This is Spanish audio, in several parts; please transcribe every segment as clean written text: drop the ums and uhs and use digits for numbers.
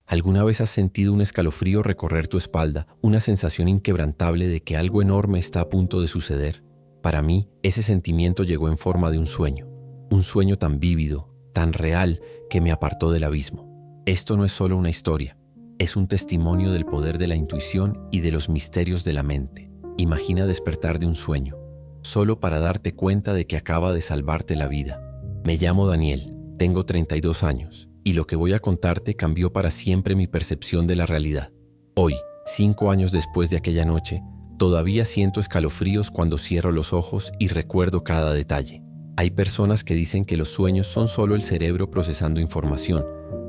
¿Alguna vez has sentido un escalofrío recorrer tu espalda, una sensación inquebrantable de que algo enorme está a punto de suceder? Para mí, ese sentimiento llegó en forma de un sueño tan vívido, tan real, que me apartó del abismo. Esto no es solo una historia, es un testimonio del poder de la intuición y de los misterios de la mente. Imagina despertar de un sueño, solo para darte cuenta de que acaba de salvarte la vida. Me llamo Daniel, tengo 32 años, y lo que voy a contarte cambió para siempre mi percepción de la realidad. Hoy, 5 años después de aquella noche, todavía siento escalofríos cuando cierro los ojos y recuerdo cada detalle. Hay personas que dicen que los sueños son solo el cerebro procesando información,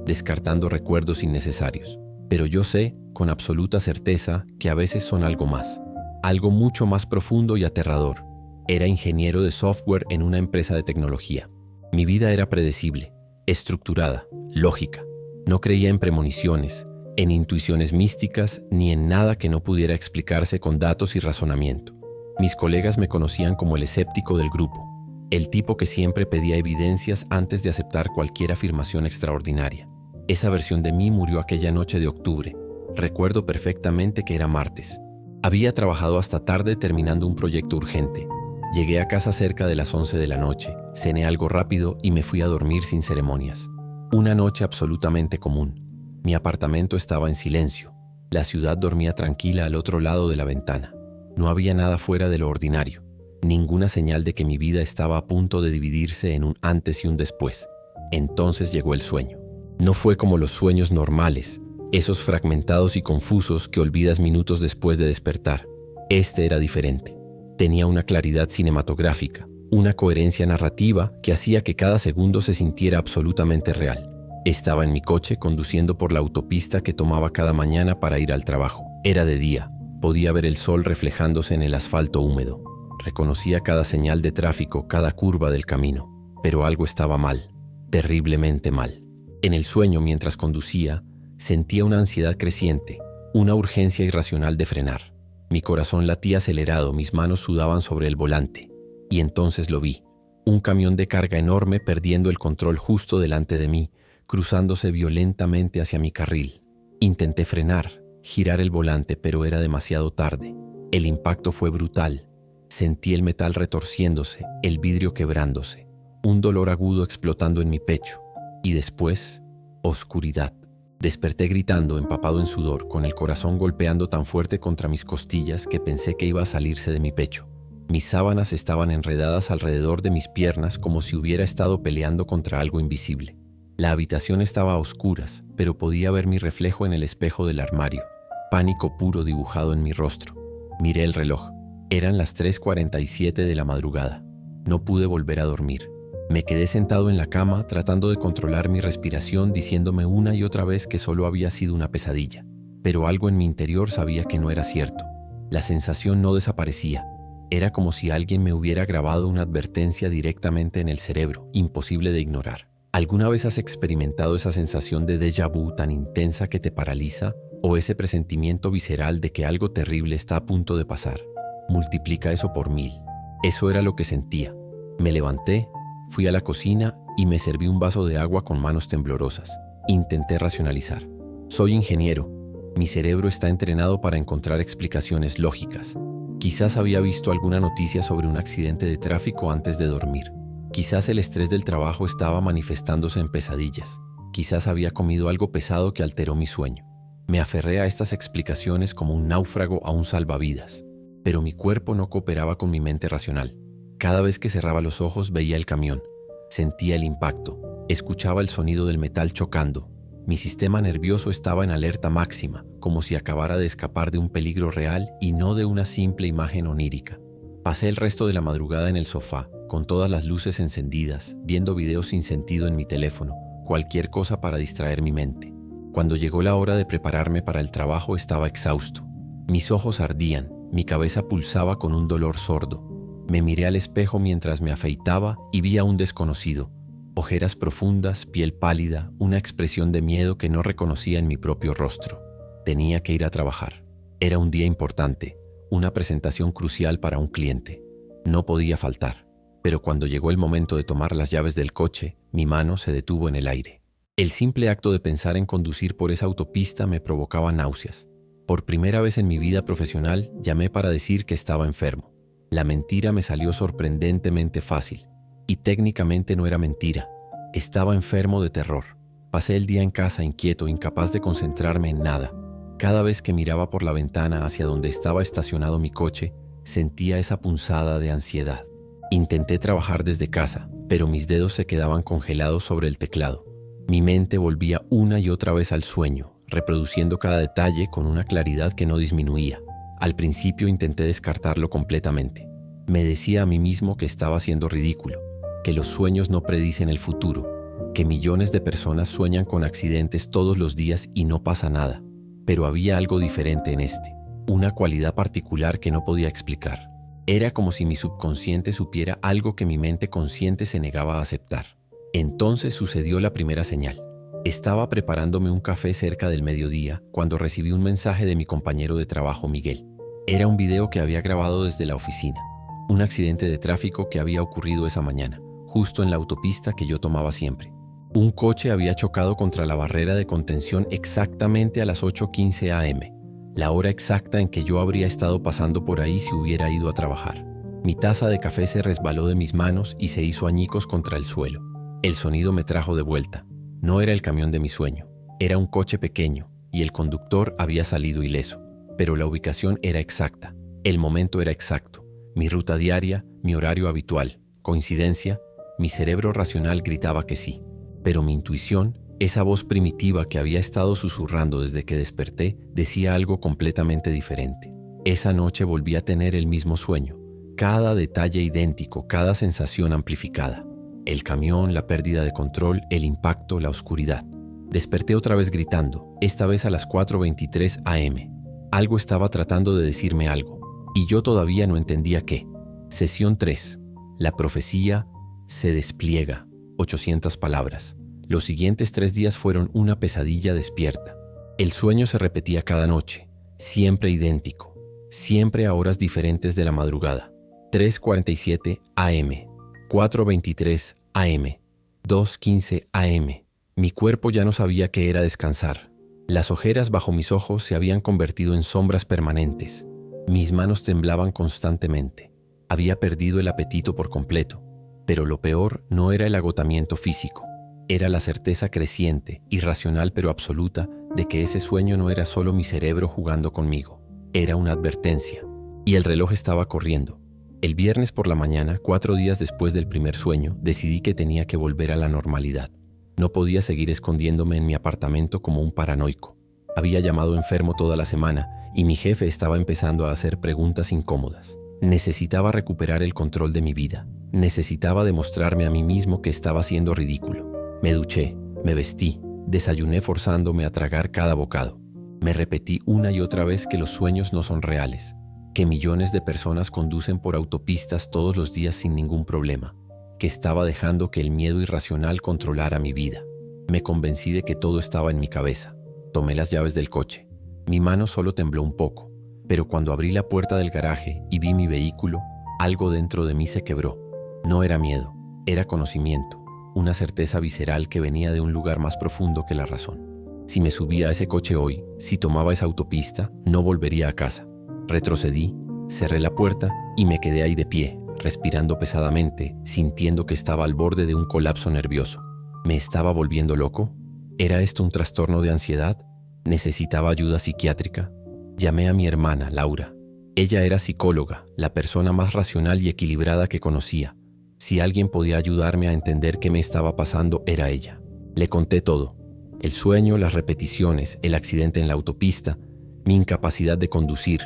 descartando recuerdos innecesarios. Pero yo sé, con absoluta certeza, que a veces son algo más. Algo mucho más profundo y aterrador. Era ingeniero de software en una empresa de tecnología. Mi vida era predecible, estructurada, lógica. No creía en premoniciones, en intuiciones místicas, ni en nada que no pudiera explicarse con datos y razonamiento. Mis colegas me conocían como el escéptico del grupo, el tipo que siempre pedía evidencias antes de aceptar cualquier afirmación extraordinaria. Esa versión de mí murió aquella noche de octubre. Recuerdo perfectamente que era martes. Había trabajado hasta tarde terminando un proyecto urgente. Llegué a casa cerca de las 11 de la noche, cené algo rápido y me fui a dormir sin ceremonias. Una noche absolutamente común. Mi apartamento estaba en silencio. La ciudad dormía tranquila al otro lado de la ventana. No había nada fuera de lo ordinario. Ninguna señal de que mi vida estaba a punto de dividirse en un antes y un después. Entonces llegó el sueño. No fue como los sueños normales, esos fragmentados y confusos que olvidas minutos después de despertar. Este era diferente. Tenía una claridad cinematográfica, una coherencia narrativa que hacía que cada segundo se sintiera absolutamente real. Estaba en mi coche conduciendo por la autopista que tomaba cada mañana para ir al trabajo. Era de día. Podía ver el sol reflejándose en el asfalto húmedo. Reconocía cada señal de tráfico, cada curva del camino. Pero algo estaba mal, terriblemente mal. En el sueño, mientras conducía, sentía una ansiedad creciente, una urgencia irracional de frenar. Mi corazón latía acelerado, mis manos sudaban sobre el volante. Y entonces lo vi. Un camión de carga enorme perdiendo el control justo delante de mí, cruzándose violentamente hacia mi carril. Intenté frenar, girar el volante, pero era demasiado tarde. El impacto fue brutal. Sentí el metal retorciéndose, el vidrio quebrándose, un dolor agudo explotando en mi pecho. Y después, oscuridad. Desperté gritando, empapado en sudor, con el corazón golpeando tan fuerte contra mis costillas que pensé que iba a salirse de mi pecho. Mis sábanas estaban enredadas alrededor de mis piernas como si hubiera estado peleando contra algo invisible. La habitación estaba a oscuras, pero podía ver mi reflejo en el espejo del armario. Pánico puro dibujado en mi rostro. Miré el reloj. Eran las 3:47 de la madrugada. No pude volver a dormir. Me quedé sentado en la cama tratando de controlar mi respiración, diciéndome una y otra vez que solo había sido una pesadilla. Pero algo en mi interior sabía que no era cierto. La sensación no desaparecía. Era como si alguien me hubiera grabado una advertencia directamente en el cerebro, imposible de ignorar. ¿Alguna vez has experimentado esa sensación de déjà vu tan intensa que te paraliza? ¿O ese presentimiento visceral de que algo terrible está a punto de pasar? Multiplica eso por 1000. Eso era lo que sentía. Me levanté, fui a la cocina y me serví un vaso de agua con manos temblorosas. Intenté racionalizar. Soy ingeniero. Mi cerebro está entrenado para encontrar explicaciones lógicas. Quizás había visto alguna noticia sobre un accidente de tráfico antes de dormir. Quizás el estrés del trabajo estaba manifestándose en pesadillas. Quizás había comido algo pesado que alteró mi sueño. Me aferré a estas explicaciones como un náufrago a un salvavidas. Pero mi cuerpo no cooperaba con mi mente racional. Cada vez que cerraba los ojos veía el camión. Sentía el impacto. Escuchaba el sonido del metal chocando. Mi sistema nervioso estaba en alerta máxima, como si acabara de escapar de un peligro real y no de una simple imagen onírica. Pasé el resto de la madrugada en el sofá, con todas las luces encendidas, viendo videos sin sentido en mi teléfono, cualquier cosa para distraer mi mente. Cuando llegó la hora de prepararme para el trabajo estaba exhausto. Mis ojos ardían, mi cabeza pulsaba con un dolor sordo. Me miré al espejo mientras me afeitaba y vi a un desconocido. Ojeras profundas, piel pálida, una expresión de miedo que no reconocía en mi propio rostro. Tenía que ir a trabajar. Era un día importante, una presentación crucial para un cliente. No podía faltar. Pero cuando llegó el momento de tomar las llaves del coche, mi mano se detuvo en el aire. El simple acto de pensar en conducir por esa autopista me provocaba náuseas. Por primera vez en mi vida profesional, llamé para decir que estaba enfermo. La mentira me salió sorprendentemente fácil. Y técnicamente no era mentira. Estaba enfermo de terror. Pasé el día en casa inquieto, incapaz de concentrarme en nada. Cada vez que miraba por la ventana hacia donde estaba estacionado mi coche, sentía esa punzada de ansiedad. Intenté trabajar desde casa, pero mis dedos se quedaban congelados sobre el teclado. Mi mente volvía una y otra vez al sueño, reproduciendo cada detalle con una claridad que no disminuía. Al principio intenté descartarlo completamente. Me decía a mí mismo que estaba siendo ridículo, que los sueños no predicen el futuro, que millones de personas sueñan con accidentes todos los días y no pasa nada. Pero había algo diferente en este, una cualidad particular que no podía explicar. Era como si mi subconsciente supiera algo que mi mente consciente se negaba a aceptar. Entonces sucedió la primera señal. Estaba preparándome un café cerca del mediodía cuando recibí un mensaje de mi compañero de trabajo, Miguel. Era un video que había grabado desde la oficina. Un accidente de tráfico que había ocurrido esa mañana, justo en la autopista que yo tomaba siempre. Un coche había chocado contra la barrera de contención exactamente a las 8:15 a.m., la hora exacta en que yo habría estado pasando por ahí si hubiera ido a trabajar. Mi taza de café se resbaló de mis manos y se hizo añicos contra el suelo. El sonido me trajo de vuelta. No era el camión de mi sueño. Era un coche pequeño y el conductor había salido ileso. Pero la ubicación era exacta. El momento era exacto. Mi ruta diaria, mi horario habitual. ¿Coincidencia? Mi cerebro racional gritaba que sí. Pero mi intuición, esa voz primitiva que había estado susurrando desde que desperté, decía algo completamente diferente. Esa noche volví a tener el mismo sueño. Cada detalle idéntico, cada sensación amplificada. El camión, la pérdida de control, el impacto, la oscuridad. Desperté otra vez gritando, esta vez a las 4:23 a.m. Algo estaba tratando de decirme algo, y yo todavía no entendía qué. Sesión 3. La profecía se despliega. 800 palabras. Los siguientes 3 días fueron una pesadilla despierta. El sueño se repetía cada noche, siempre idéntico, siempre a horas diferentes de la madrugada. 3:47 a.m., 4:23 a.m., 2:15 a.m. Mi cuerpo ya no sabía qué era descansar. Las ojeras bajo mis ojos se habían convertido en sombras permanentes. Mis manos temblaban constantemente. Había perdido el apetito por completo. Pero lo peor no era el agotamiento físico. Era la certeza creciente, irracional pero absoluta, de que ese sueño no era solo mi cerebro jugando conmigo. Era una advertencia. Y el reloj estaba corriendo. El viernes por la mañana, 4 días después del primer sueño, decidí que tenía que volver a la normalidad. No podía seguir escondiéndome en mi apartamento como un paranoico. Había llamado enfermo toda la semana y mi jefe estaba empezando a hacer preguntas incómodas. Necesitaba recuperar el control de mi vida. Necesitaba demostrarme a mí mismo que estaba siendo ridículo. Me duché, me vestí, desayuné forzándome a tragar cada bocado. Me repetí una y otra vez que los sueños no son reales, que millones de personas conducen por autopistas todos los días sin ningún problema, que estaba dejando que el miedo irracional controlara mi vida. Me convencí de que todo estaba en mi cabeza. Tomé las llaves del coche. Mi mano solo tembló un poco, pero cuando abrí la puerta del garaje y vi mi vehículo, algo dentro de mí se quebró. No era miedo, era conocimiento, una certeza visceral que venía de un lugar más profundo que la razón. Si me subía a ese coche hoy, si tomaba esa autopista, no volvería a casa. Retrocedí, cerré la puerta y me quedé ahí de pie, respirando pesadamente, sintiendo que estaba al borde de un colapso nervioso. ¿Me estaba volviendo loco? ¿Era esto un trastorno de ansiedad? ¿Necesitaba ayuda psiquiátrica? Llamé a mi hermana, Laura. Ella era psicóloga, la persona más racional y equilibrada que conocía. Si alguien podía ayudarme a entender qué me estaba pasando, era ella. Le conté todo. El sueño, las repeticiones, el accidente en la autopista, mi incapacidad de conducir.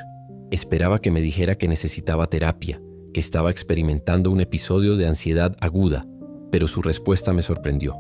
Esperaba que me dijera que necesitaba terapia, que estaba experimentando un episodio de ansiedad aguda, pero su respuesta me sorprendió.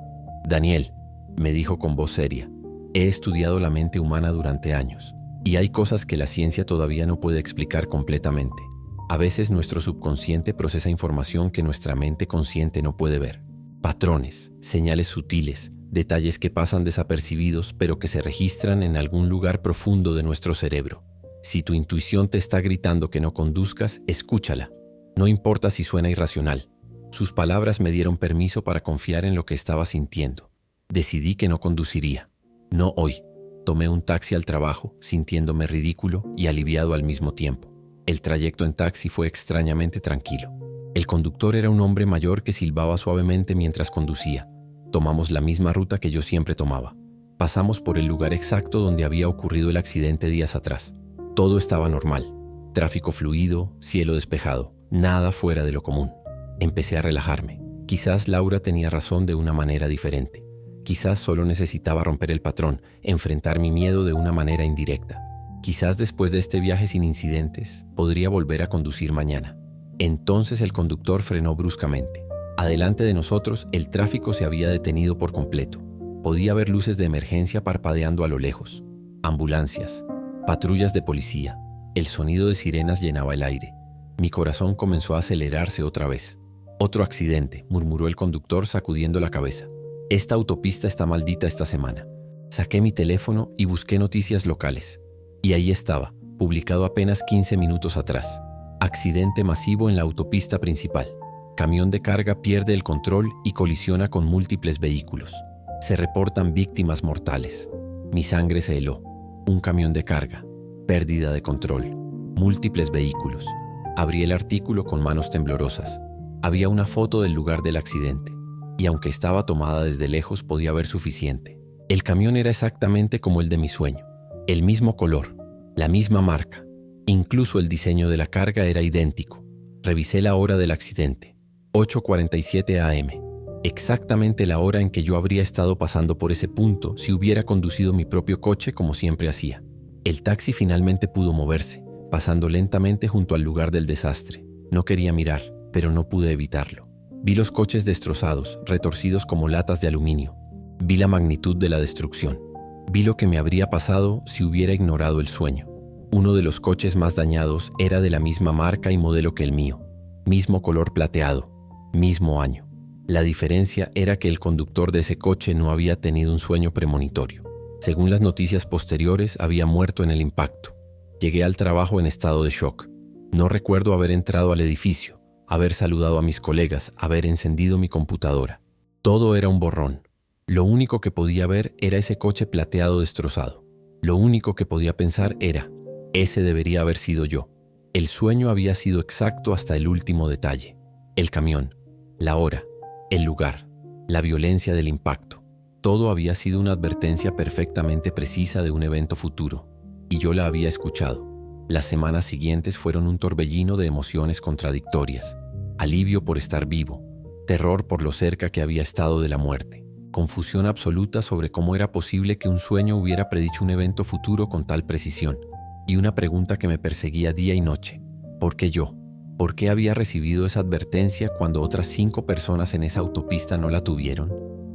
Daniel, me dijo con voz seria, he estudiado la mente humana durante años, y hay cosas que la ciencia todavía no puede explicar completamente. A veces nuestro subconsciente procesa información que nuestra mente consciente no puede ver. Patrones, señales sutiles, detalles que pasan desapercibidos pero que se registran en algún lugar profundo de nuestro cerebro. Si tu intuición te está gritando que no conduzcas, escúchala. No importa si suena irracional. Sus palabras me dieron permiso para confiar en lo que estaba sintiendo. Decidí que no conduciría. No hoy. Tomé un taxi al trabajo, sintiéndome ridículo y aliviado al mismo tiempo. El trayecto en taxi fue extrañamente tranquilo. El conductor era un hombre mayor que silbaba suavemente mientras conducía. Tomamos la misma ruta que yo siempre tomaba. Pasamos por el lugar exacto donde había ocurrido el accidente días atrás. Todo estaba normal. Tráfico fluido, cielo despejado, nada fuera de lo común. Empecé a relajarme. Quizás Laura tenía razón de una manera diferente. Quizás solo necesitaba romper el patrón, enfrentar mi miedo de una manera indirecta. Quizás después de este viaje sin incidentes, podría volver a conducir mañana. Entonces el conductor frenó bruscamente. Adelante de nosotros, el tráfico se había detenido por completo. Podía ver luces de emergencia parpadeando a lo lejos. Ambulancias, patrullas de policía. El sonido de sirenas llenaba el aire. Mi corazón comenzó a acelerarse otra vez. Otro accidente, murmuró el conductor sacudiendo la cabeza. Esta autopista está maldita esta semana. Saqué mi teléfono y busqué noticias locales. Y ahí estaba, publicado apenas 15 minutos atrás. Accidente masivo en la autopista principal. Camión de carga pierde el control y colisiona con múltiples vehículos. Se reportan víctimas mortales. Mi sangre se heló. Un camión de carga. Pérdida de control. Múltiples vehículos. Abrí el artículo con manos temblorosas. Había una foto del lugar del accidente. Y aunque estaba tomada desde lejos, podía ver suficiente. El camión era exactamente como el de mi sueño. El mismo color. La misma marca. Incluso el diseño de la carga era idéntico. Revisé la hora del accidente. 8:47 a.m. Exactamente la hora en que yo habría estado pasando por ese punto si hubiera conducido mi propio coche como siempre hacía. El taxi finalmente pudo moverse, pasando lentamente junto al lugar del desastre. No quería mirar, pero no pude evitarlo. Vi los coches destrozados, retorcidos como latas de aluminio. Vi la magnitud de la destrucción. Vi lo que me habría pasado si hubiera ignorado el sueño. Uno de los coches más dañados era de la misma marca y modelo que el mío. Mismo color plateado. Mismo año. La diferencia era que el conductor de ese coche no había tenido un sueño premonitorio. Según las noticias posteriores, había muerto en el impacto. Llegué al trabajo en estado de shock. No recuerdo haber entrado al edificio, haber saludado a mis colegas, haber encendido mi computadora. Todo era un borrón. Lo único que podía ver era ese coche plateado destrozado. Lo único que podía pensar era, ese debería haber sido yo. El sueño había sido exacto hasta el último detalle. El camión, la hora, el lugar, la violencia del impacto. Todo había sido una advertencia perfectamente precisa de un evento futuro, y yo la había escuchado. Las semanas siguientes fueron un torbellino de emociones contradictorias. Alivio por estar vivo, terror por lo cerca que había estado de la muerte, confusión absoluta sobre cómo era posible que un sueño hubiera predicho un evento futuro con tal precisión, y una pregunta que me perseguía día y noche. ¿Por qué yo? ¿Por qué había recibido esa advertencia cuando otras 5 personas en esa autopista no la tuvieron?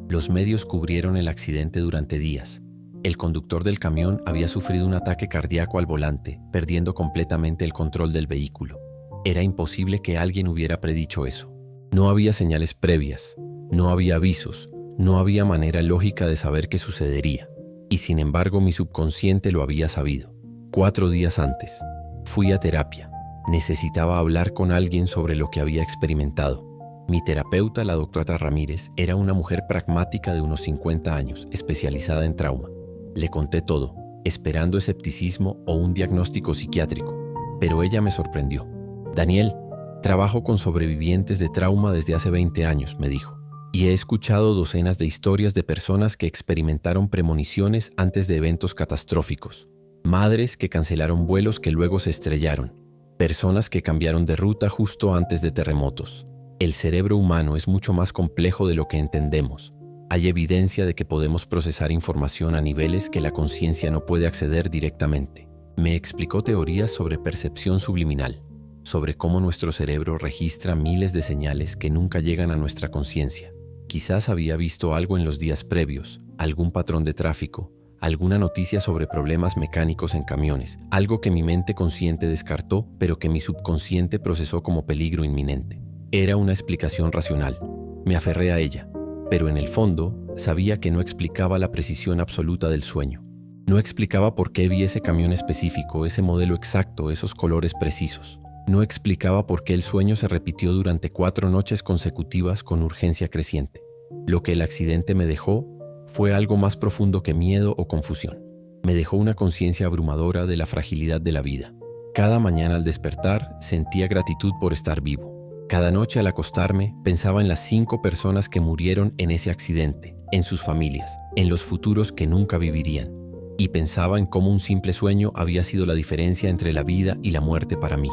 Los medios cubrieron el accidente durante días. El conductor del camión había sufrido un ataque cardíaco al volante, perdiendo completamente el control del vehículo. Era imposible que alguien hubiera predicho eso. No había señales previas, no había avisos, no había manera lógica de saber qué sucedería. Y sin embargo mi subconsciente lo había sabido. 4 días antes, fui a terapia. Necesitaba hablar con alguien sobre lo que había experimentado. Mi terapeuta, la doctora Ramírez, era una mujer pragmática de unos 50 años, especializada en trauma. Le conté todo, esperando escepticismo o un diagnóstico psiquiátrico, pero ella me sorprendió. Daniel, trabajo con sobrevivientes de trauma desde hace 20 años, me dijo, y he escuchado docenas de historias de personas que experimentaron premoniciones antes de eventos catastróficos. Madres que cancelaron vuelos que luego se estrellaron. Personas que cambiaron de ruta justo antes de terremotos. El cerebro humano es mucho más complejo de lo que entendemos. Hay evidencia de que podemos procesar información a niveles que la conciencia no puede acceder directamente. Me explicó teorías sobre percepción subliminal, sobre cómo nuestro cerebro registra miles de señales que nunca llegan a nuestra conciencia. Quizás había visto algo en los días previos, algún patrón de tráfico, alguna noticia sobre problemas mecánicos en camiones, algo que mi mente consciente descartó, pero que mi subconsciente procesó como peligro inminente. Era una explicación racional. Me aferré a ella, pero en el fondo sabía que no explicaba la precisión absoluta del sueño. No explicaba por qué vi ese camión específico, ese modelo exacto, esos colores precisos. No explicaba por qué el sueño se repitió durante 4 noches consecutivas con urgencia creciente. Lo que el accidente me dejó fue algo más profundo que miedo o confusión. Me dejó una conciencia abrumadora de la fragilidad de la vida. Cada mañana al despertar sentía gratitud por estar vivo. Cada noche al acostarme pensaba en las 5 personas que murieron en ese accidente, en sus familias, en los futuros que nunca vivirían. Y pensaba en cómo un simple sueño había sido la diferencia entre la vida y la muerte para mí.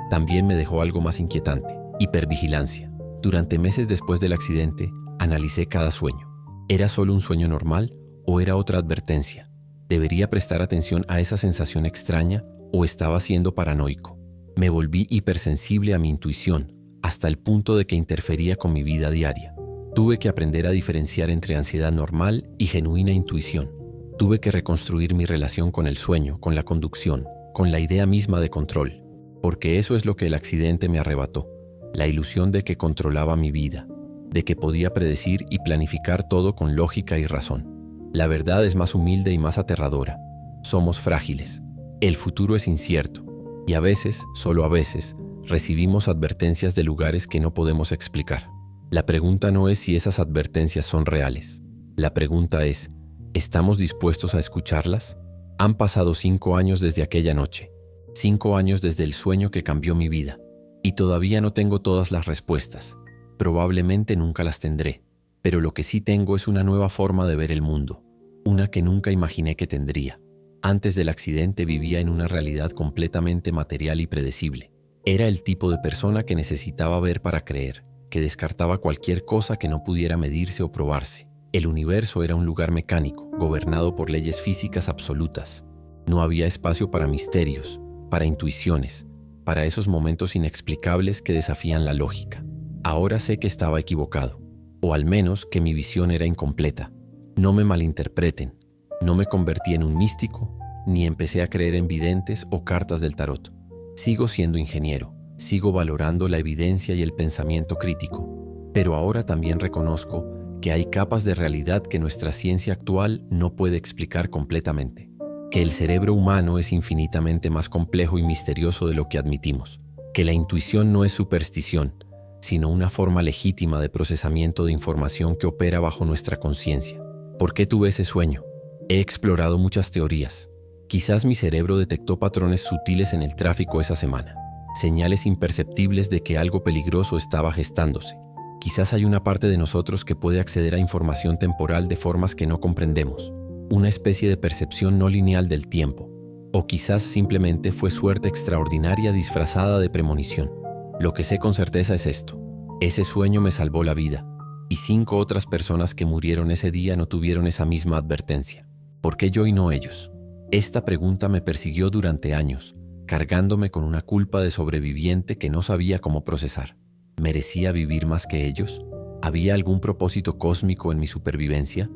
También me dejó algo más inquietante: hipervigilancia. Durante meses después del accidente, analicé cada sueño. ¿Era solo un sueño normal o era otra advertencia? ¿Debería prestar atención a esa sensación extraña o estaba siendo paranoico? Me volví hipersensible a mi intuición, hasta el punto de que interfería con mi vida diaria. Tuve que aprender a diferenciar entre ansiedad normal y genuina intuición. Tuve que reconstruir mi relación con el sueño, con la conducción, con la idea misma de control, porque eso es lo que el accidente me arrebató: la ilusión de que controlaba mi vida, de que podía predecir y planificar todo con lógica y razón. La verdad es más humilde y más aterradora. Somos frágiles. El futuro es incierto. Y a veces, solo a veces, recibimos advertencias de lugares que no podemos explicar. La pregunta no es si esas advertencias son reales. La pregunta es: ¿estamos dispuestos a escucharlas? Han pasado 5 años desde aquella noche. 5 años desde el sueño que cambió mi vida. Y todavía no tengo todas las respuestas. Probablemente nunca las tendré. Pero lo que sí tengo es una nueva forma de ver el mundo. Una que nunca imaginé que tendría. Antes del accidente vivía en una realidad completamente material y predecible. Era el tipo de persona que necesitaba ver para creer, que descartaba cualquier cosa que no pudiera medirse o probarse. El universo era un lugar mecánico, gobernado por leyes físicas absolutas. No había espacio para misterios, para intuiciones, para esos momentos inexplicables que desafían la lógica. Ahora sé que estaba equivocado, o al menos que mi visión era incompleta. No me malinterpreten, no me convertí en un místico, ni empecé a creer en videntes o cartas del tarot. Sigo siendo ingeniero, sigo valorando la evidencia y el pensamiento crítico, pero ahora también reconozco que hay capas de realidad que nuestra ciencia actual no puede explicar completamente, que el cerebro humano es infinitamente más complejo y misterioso de lo que admitimos, que la intuición no es superstición, sino una forma legítima de procesamiento de información que opera bajo nuestra conciencia. ¿Por qué tuve ese sueño? He explorado muchas teorías. Quizás mi cerebro detectó patrones sutiles en el tráfico esa semana, señales imperceptibles de que algo peligroso estaba gestándose. Quizás hay una parte de nosotros que puede acceder a información temporal de formas que no comprendemos, una especie de percepción no lineal del tiempo. O quizás simplemente fue suerte extraordinaria disfrazada de premonición. Lo que sé con certeza es esto: ese sueño me salvó la vida, y 5 otras personas que murieron ese día no tuvieron esa misma advertencia. ¿Por qué yo y no ellos? Esta pregunta me persiguió durante años, cargándome con una culpa de sobreviviente que no sabía cómo procesar. ¿Merecía vivir más que ellos? ¿Había algún propósito cósmico en mi supervivencia?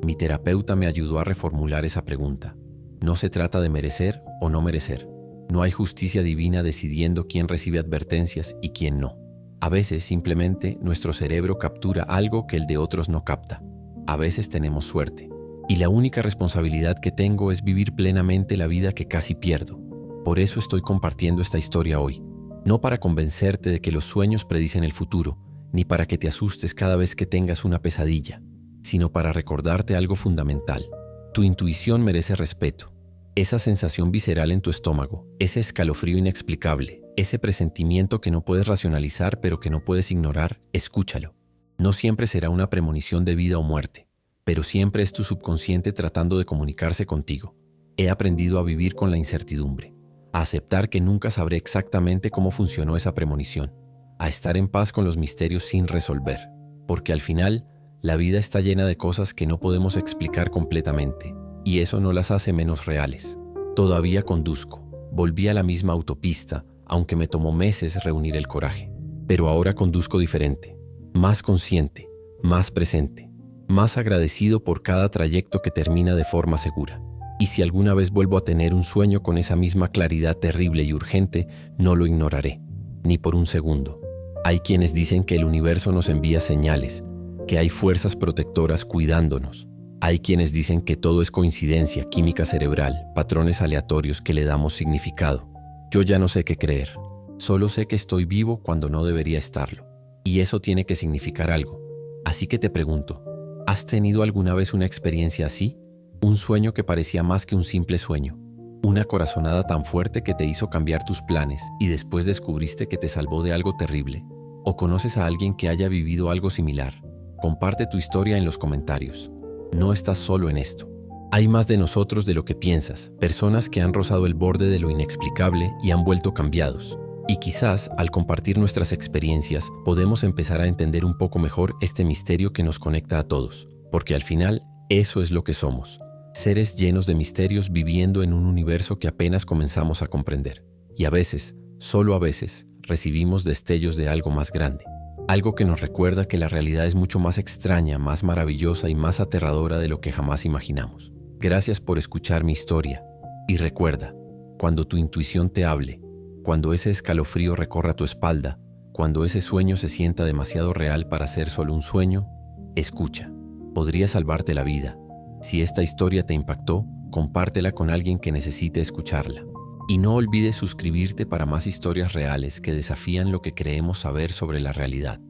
Mi terapeuta me ayudó a reformular esa pregunta. No se trata de merecer o no merecer. No hay justicia divina decidiendo quién recibe advertencias y quién no. A veces simplemente nuestro cerebro captura algo que el de otros no capta. A veces tenemos suerte. Y la única responsabilidad que tengo es vivir plenamente la vida que casi pierdo. Por eso estoy compartiendo esta historia hoy. No para convencerte de que los sueños predicen el futuro, ni para que te asustes cada vez que tengas una pesadilla, sino para recordarte algo fundamental. Tu intuición merece respeto. Esa sensación visceral en tu estómago, ese escalofrío inexplicable, ese presentimiento que no puedes racionalizar pero que no puedes ignorar, escúchalo. No siempre será una premonición de vida o muerte, pero siempre es tu subconsciente tratando de comunicarse contigo. He aprendido a vivir con la incertidumbre, a aceptar que nunca sabré exactamente cómo funcionó esa premonición, a estar en paz con los misterios sin resolver, porque al final, la vida está llena de cosas que no podemos explicar completamente, y eso no las hace menos reales. Todavía conduzco, volví a la misma autopista, aunque me tomó meses reunir el coraje. Pero ahora conduzco diferente, más consciente, más presente, más agradecido por cada trayecto que termina de forma segura. Y si alguna vez vuelvo a tener un sueño con esa misma claridad terrible y urgente, no lo ignoraré, ni por un segundo. Hay quienes dicen que el universo nos envía señales, que hay fuerzas protectoras cuidándonos. Hay quienes dicen que todo es coincidencia, química cerebral, patrones aleatorios que le damos significado. Yo ya no sé qué creer. Solo sé que estoy vivo cuando no debería estarlo. Y eso tiene que significar algo. Así que te pregunto, ¿Has tenido alguna vez una experiencia así? Un sueño que parecía más que un simple sueño. Una corazonada tan fuerte que te hizo cambiar tus planes y después descubriste que te salvó de algo terrible. ¿O conoces a alguien que haya vivido algo similar? Comparte tu historia en los comentarios. No estás solo en esto. Hay más de nosotros de lo que piensas, personas que han rozado el borde de lo inexplicable y han vuelto cambiados. Y quizás, al compartir nuestras experiencias, podemos empezar a entender un poco mejor este misterio que nos conecta a todos, porque al final, eso es lo que somos. Seres llenos de misterios viviendo en un universo que apenas comenzamos a comprender. Y a veces, solo a veces, recibimos destellos de algo más grande. Algo que nos recuerda que la realidad es mucho más extraña, más maravillosa y más aterradora de lo que jamás imaginamos. Gracias por escuchar mi historia. Y recuerda, cuando tu intuición te hable, cuando ese escalofrío recorra tu espalda, cuando ese sueño se sienta demasiado real para ser solo un sueño, escucha. Podría salvarte la vida. Si esta historia te impactó, compártela con alguien que necesite escucharla. Y no olvides suscribirte para más historias reales que desafían lo que creemos saber sobre la realidad.